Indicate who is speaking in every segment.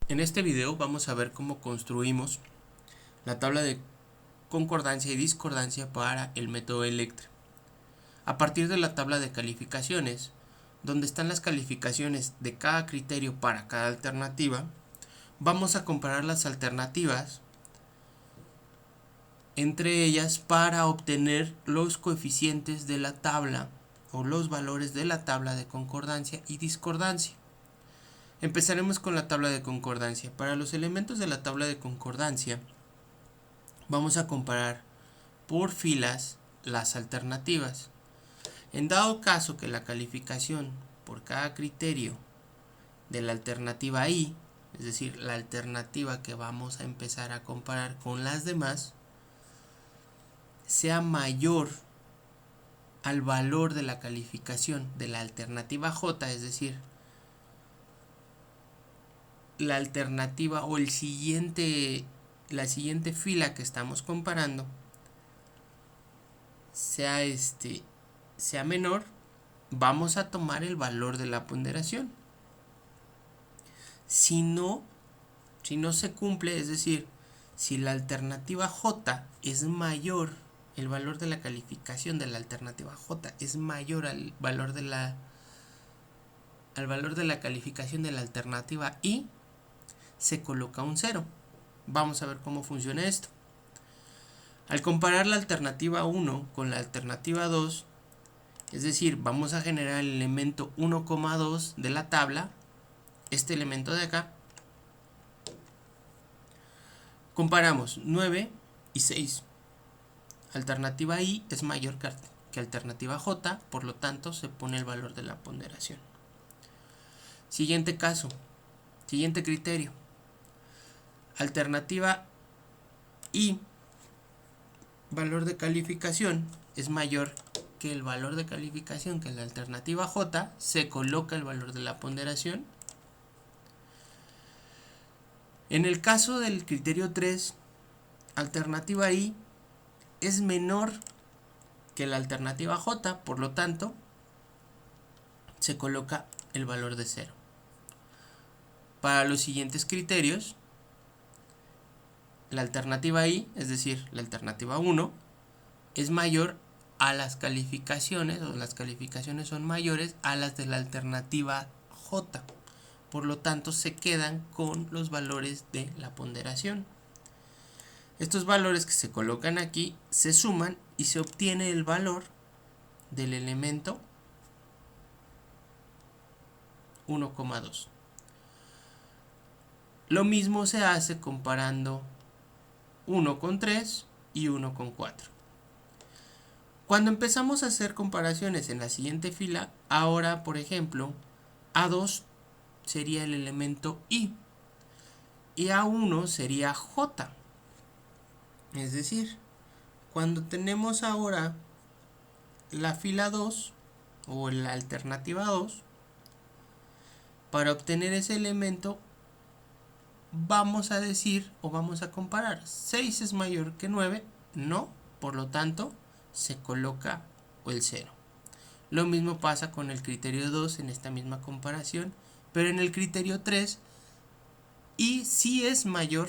Speaker 1: En este video vamos a ver cómo construimos la tabla de concordancia y discordancia para el método Electre. A partir de la tabla de calificaciones, donde están las calificaciones de cada criterio para cada alternativa, vamos a comparar las alternativas entre ellas para obtener los coeficientes de la tabla o los valores de la tabla de concordancia y discordancia. Empezaremos con la tabla de concordancia. Para los elementos de la tabla de concordancia, vamos a comparar por filas las alternativas. En dado caso que la calificación por cada criterio de la alternativa I, es decir, la alternativa que vamos a empezar a comparar con las demás, sea mayor al valor de la calificación de la alternativa J, es decir, la alternativa o la siguiente fila que estamos comparando sea menor, vamos a tomar el valor de la ponderación. Si no se cumple, es decir, si la alternativa J es mayor, el valor de la calificación de la alternativa J es mayor al valor de la calificación de la alternativa I, se coloca un 0. Vamos a ver cómo funciona esto. Al comparar la alternativa 1 con la alternativa 2, es decir, vamos a generar el elemento 1,2 de la tabla, este elemento de acá. Comparamos 9 y 6. Alternativa I es mayor que alternativa J, por lo tanto se pone el valor de la ponderación. Siguiente caso, siguiente criterio. Alternativa I, valor de calificación, es mayor que el valor de calificación que la alternativa J, se coloca el valor de la ponderación. En el caso del criterio 3, alternativa I es menor que la alternativa J, por lo tanto se coloca el valor de 0. Para los siguientes criterios, la alternativa I, es decir, la alternativa 1, es mayor a las calificaciones, o las calificaciones son mayores a las de la alternativa J. Por lo tanto, se quedan con los valores de la ponderación. Estos valores que se colocan aquí se suman y se obtiene el valor del elemento 1,2. Lo mismo se hace comparando 1 con 3 y 1 con 4. Cuando empezamos a hacer comparaciones en la siguiente fila, ahora por ejemplo, A2 sería el elemento I y A1 sería J. Es decir, cuando tenemos ahora la fila 2 o la alternativa 2, para obtener ese elemento vamos a decir o vamos a comparar 6 es mayor que 9, no, por lo tanto se coloca el 0. Lo mismo pasa con el criterio 2 en esta misma comparación, pero en el criterio 3 I sí es mayor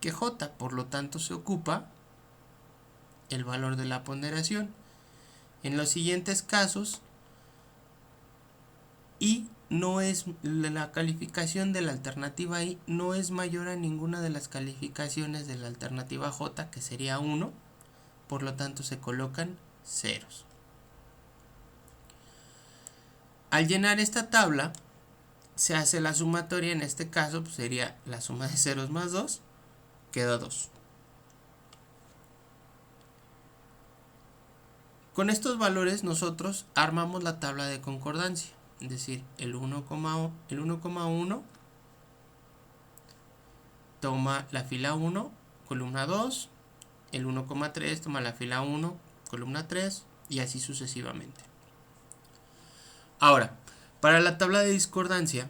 Speaker 1: que J, por lo tanto se ocupa el valor de la ponderación. En los siguientes casos, I no es, la calificación de la alternativa I no es mayor a ninguna de las calificaciones de la alternativa J, que sería 1, por lo tanto se colocan ceros. Al llenar esta tabla, se hace la sumatoria, en este caso pues sería la suma de ceros más 2, queda 2. Con estos valores nosotros armamos la tabla de concordancia, es decir, el 1,1 toma la fila 1, columna 2, el 1,3 toma la fila 1, columna 3 y así sucesivamente. Ahora, para la tabla de discordancia,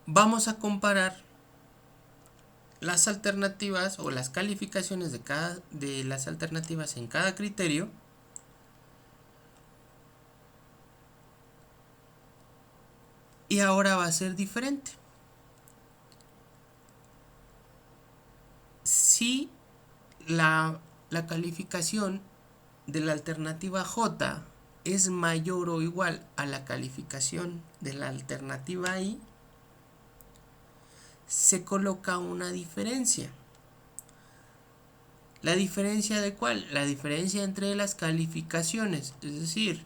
Speaker 1: vamos a comparar las alternativas o las calificaciones de las alternativas en cada criterio Y ahora va a ser diferente. Si la calificación de la alternativa J es mayor o igual a la calificación de la alternativa I, se coloca una diferencia. ¿La diferencia de cuál? La diferencia entre las calificaciones, es decir,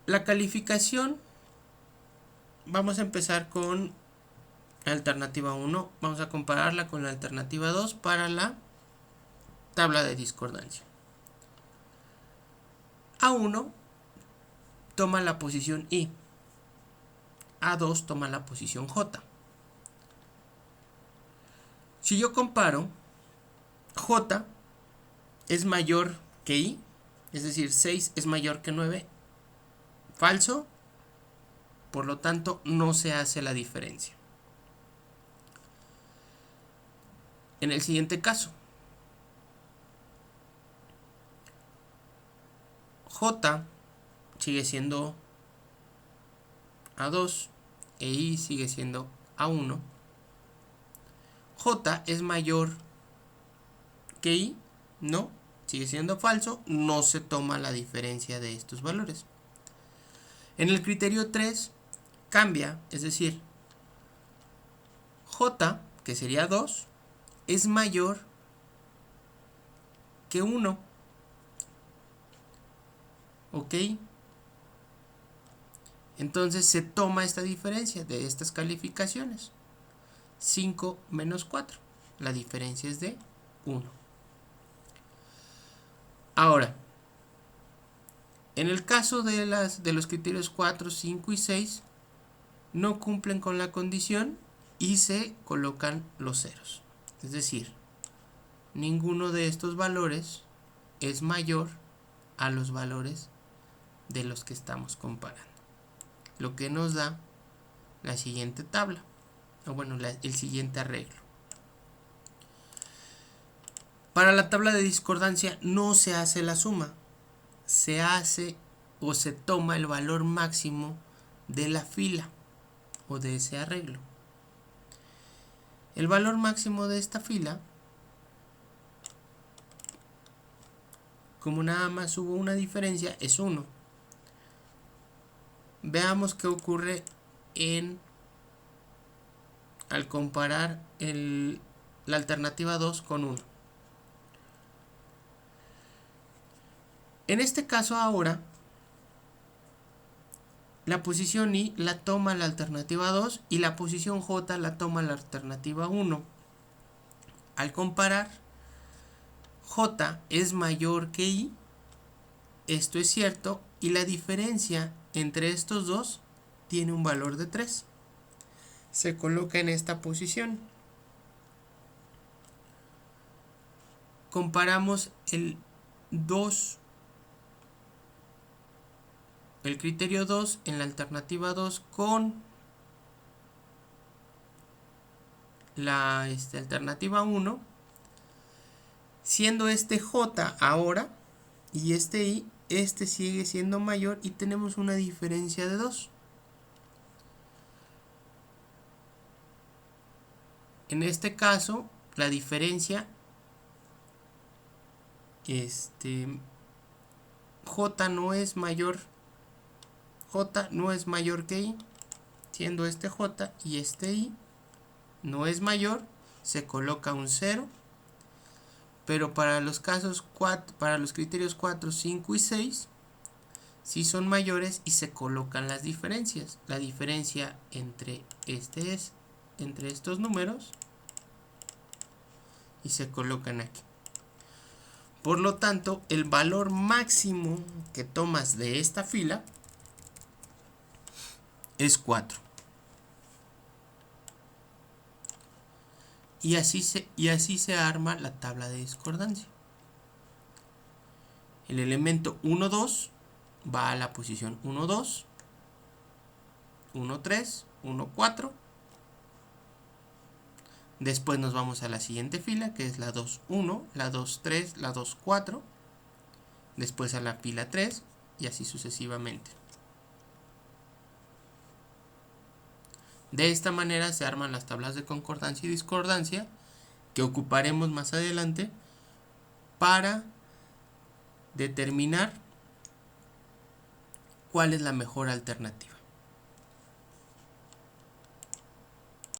Speaker 1: la calificación, vamos a empezar con la alternativa 1, vamos a compararla con la alternativa 2 para la tabla de discordancia. A1 toma la posición I, A2 toma la posición J. Si yo comparo, J es mayor que I, es decir, 6 es mayor que 9, falso, por lo tanto no se hace la diferencia. En el siguiente caso, J sigue siendo A2 e I sigue siendo A1. J es mayor que I, no, sigue siendo falso, no se toma la diferencia de estos valores. En el criterio 3 cambia, es decir, J, que sería 2, es mayor que 1. ¿Ok? Entonces se toma esta diferencia de estas calificaciones. 5 menos 4. La diferencia es de 1. Ahora, en el caso de los criterios 4, 5 y 6, no cumplen con la condición y se colocan los ceros. Es decir, ninguno de estos valores es mayor a los valores de los que estamos comparando. Lo que nos da la siguiente tabla, o bueno, el siguiente arreglo. Para la tabla de discordancia no se hace la suma, se hace o se toma el valor máximo de la fila o de ese arreglo. El valor máximo de esta fila, como nada más hubo una diferencia, es 1. Veamos qué ocurre al comparar la alternativa 2 con 1. En este caso ahora, la posición I la toma la alternativa 2 y la posición J la toma la alternativa 1. Al comparar, J es mayor que I, esto es cierto, y la diferencia entre estos dos tiene un valor de 3. Se coloca en esta posición. Comparamos el criterio 2 en la alternativa 2 con la alternativa 1, siendo este J ahora y este I, este sigue siendo mayor y tenemos una diferencia de 2. En este caso, la diferencia J no es mayor que I, siendo este J y este I no es mayor, se coloca un 0, pero para los criterios 4, 5 y 6 sí son mayores y se colocan las diferencias. La diferencia entre estos números y se colocan aquí. Por lo tanto, el valor máximo que tomas de esta fila es 4. Y así se arma la tabla de discordancia. El elemento 1, 2 va a la posición 1, 2, 1, 3, 1, 4. Después nos vamos a la siguiente fila, que es la 2, 1, la 2, 3, la 2, 4. Después a la fila 3, y así sucesivamente. De esta manera se arman las tablas de concordancia y discordancia que ocuparemos más adelante para determinar cuál es la mejor alternativa.